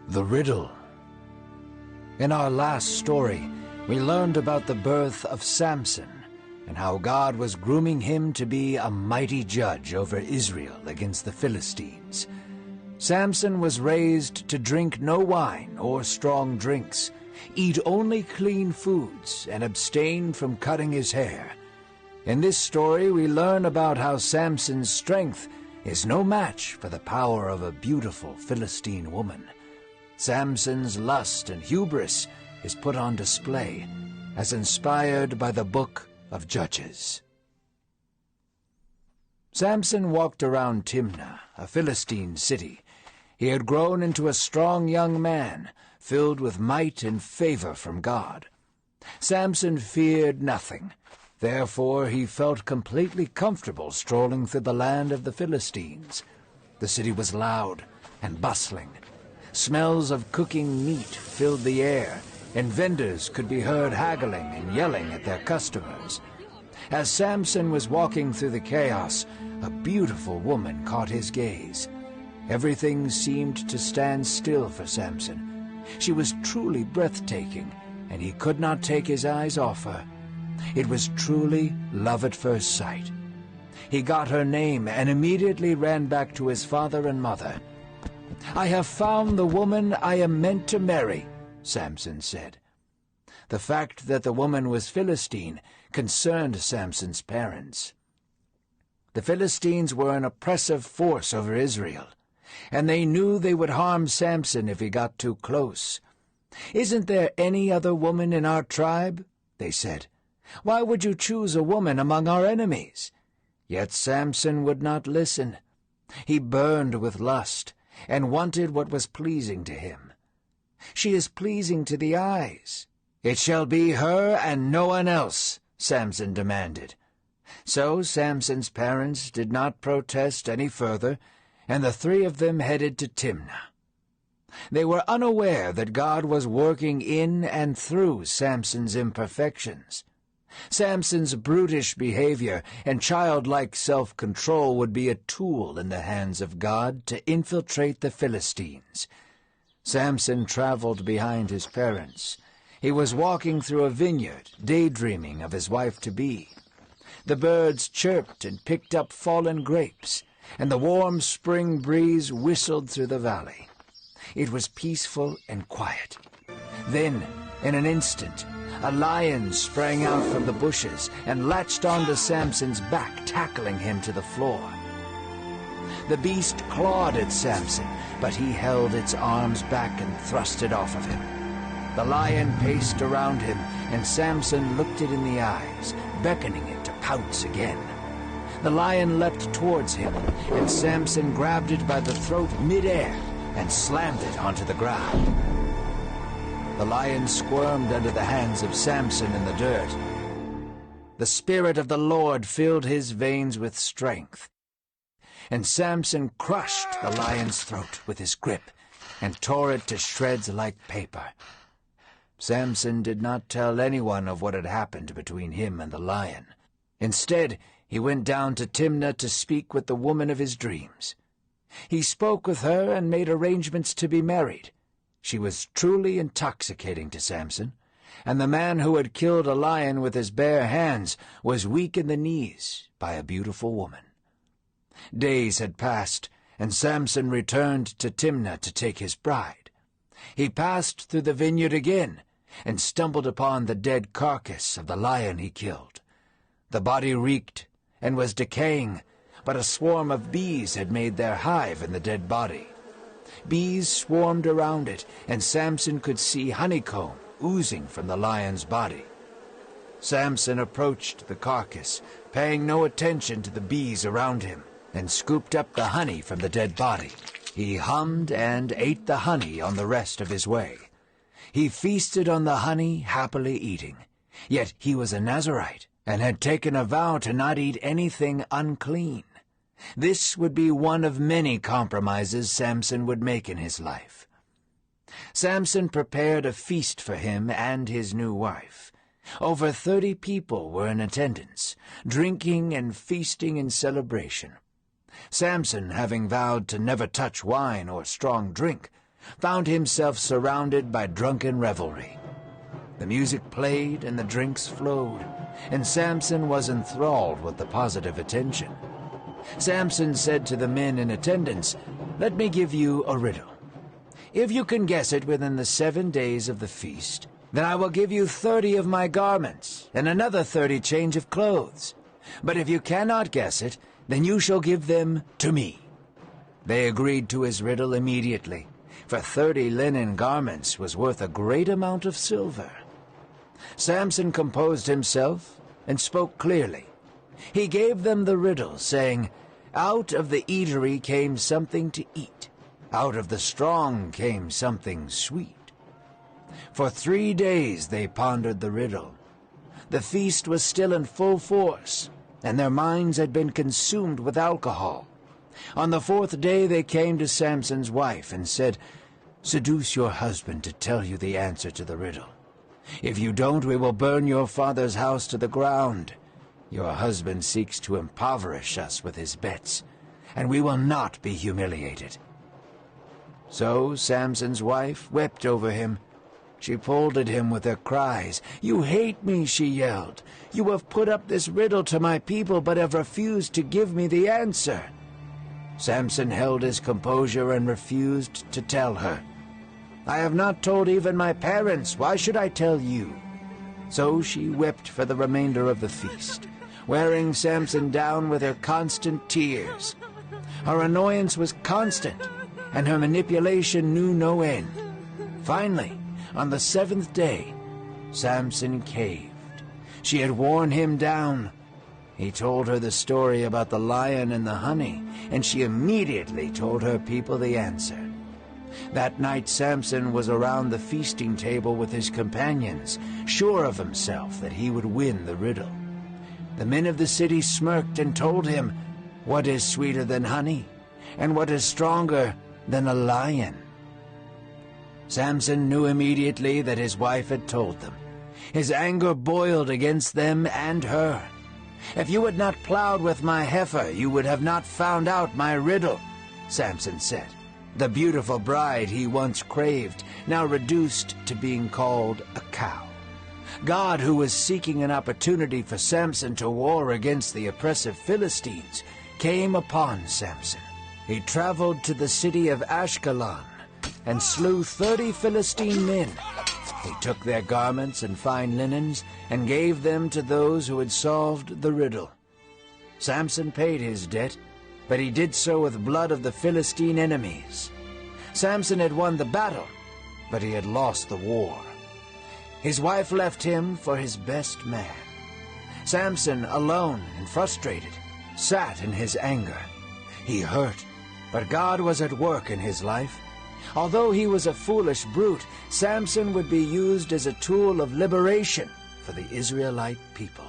The Riddle. In our last story, we learned about the birth of Samson and how God was grooming him to be a mighty judge over Israel against the Philistines. Samson was raised to drink no wine or strong drinks, eat only clean foods, and abstain from cutting his hair. In this story, we learn about how Samson's strength is no match for the power of a beautiful Philistine woman. Samson's lust and hubris is put on display, as inspired by the book of Judges. Samson walked around Timnah, a Philistine city. He had grown into a strong young man, filled with might and favor from God. Samson feared nothing. Therefore, he felt completely comfortable strolling through the land of the Philistines. The city was loud and bustling. Smells of cooking meat filled the air, and vendors could be heard haggling and yelling at their customers. As Samson was walking through the chaos, a beautiful woman caught his gaze. Everything seemed to stand still for Samson. She was truly breathtaking, and he could not take his eyes off her. It was truly love at first sight. He got her name and immediately ran back to his father and mother. "I have found the woman I am meant to marry," Samson said. The fact that the woman was Philistine concerned Samson's parents. The Philistines were an oppressive force over Israel, and they knew they would harm Samson if he got too close. "Isn't there any other woman in our tribe?" they said. "Why would you choose a woman among our enemies?" Yet Samson would not listen. He burned with lust and wanted what was pleasing to him. "She is pleasing to the eyes. It shall be her and no one else," Samson demanded. So Samson's parents did not protest any further, and the three of them headed to Timnah. They were unaware that God was working in and through Samson's imperfections. Samson's brutish behavior and childlike self-control would be a tool in the hands of God to infiltrate the Philistines. Samson traveled behind his parents. He was walking through a vineyard, daydreaming of his wife-to-be. The birds chirped and picked up fallen grapes, and the warm spring breeze whistled through the valley. It was peaceful and quiet. Then, in an instant, a lion sprang out from the bushes and latched onto Samson's back, tackling him to the floor. The beast clawed at Samson, but he held its arms back and thrust it off of him. The lion paced around him, and Samson looked it in the eyes, beckoning it to pounce again. The lion leapt towards him, and Samson grabbed it by the throat mid-air and slammed it onto the ground. The lion squirmed under the hands of Samson in the dirt. The Spirit of the Lord filled his veins with strength, and Samson crushed the lion's throat with his grip and tore it to shreds like paper. Samson did not tell anyone of what had happened between him and the lion. Instead, he went down to Timnah to speak with the woman of his dreams. He spoke with her and made arrangements to be married. She was truly intoxicating to Samson, and the man who had killed a lion with his bare hands was weak in the knees by a beautiful woman. Days had passed, and Samson returned to Timnah to take his bride. He passed through the vineyard again and stumbled upon the dead carcass of the lion he killed. The body reeked and was decaying, but a swarm of bees had made their hive in the dead body. Bees swarmed around it, and Samson could see honeycomb oozing from the lion's body. Samson approached the carcass, paying no attention to the bees around him, and scooped up the honey from the dead body. He hummed and ate the honey on the rest of his way. He feasted on the honey, happily eating. Yet he was a Nazirite, and had taken a vow to not eat anything unclean. This would be one of many compromises Samson would make in his life. Samson prepared a feast for him and his new wife. Over 30 people were in attendance, drinking and feasting in celebration. Samson, having vowed to never touch wine or strong drink, found himself surrounded by drunken revelry. The music played and the drinks flowed, and Samson was enthralled with the positive attention. Samson said to the men in attendance, "Let me give you a riddle. If you can guess it within the 7 days of the feast, then I will give you 30 of my garments, and another 30 change of clothes. But if you cannot guess it, then you shall give them to me." They agreed to his riddle immediately, for 30 linen garments was worth a great amount of silver. Samson composed himself and spoke clearly. He gave them the riddle, saying, "Out of the eatery came something to eat. Out of the strong came something sweet." For 3 days they pondered the riddle. The feast was still in full force, and their minds had been consumed with alcohol. On the 4th day they came to Samson's wife and said, "Seduce your husband to tell you the answer to the riddle. If you don't, we will burn your father's house to the ground. Your husband seeks to impoverish us with his bets, and we will not be humiliated." So Samson's wife wept over him. She pulled at him with her cries. "You hate me," she yelled. "You have put up this riddle to my people, but have refused to give me the answer." Samson held his composure and refused to tell her. "I have not told even my parents. Why should I tell you?" So she wept for the remainder of the feast, wearing Samson down with her constant tears. Her annoyance was constant, and her manipulation knew no end. Finally, on the 7th day, Samson caved. She had worn him down. He told her the story about the lion and the honey, and she immediately told her people the answer. That night Samson was around the feasting table with his companions, sure of himself that he would win the riddle. The men of the city smirked and told him, "What is sweeter than honey, and what is stronger than a lion?" Samson knew immediately that his wife had told them. His anger boiled against them and her. "If you had not plowed with my heifer, you would have not found out my riddle," Samson said. The beautiful bride he once craved, now reduced to being called a cow. God, who was seeking an opportunity for Samson to war against the oppressive Philistines, came upon Samson. He traveled to the city of Ashkelon and slew 30 Philistine men. He took their garments and fine linens and gave them to those who had solved the riddle. Samson paid his debt, but he did so with blood of the Philistine enemies. Samson had won the battle, but he had lost the war. His wife left him for his best man. Samson, alone and frustrated, sat in his anger. He hurt, but God was at work in his life. Although he was a foolish brute, Samson would be used as a tool of liberation for the Israelite people.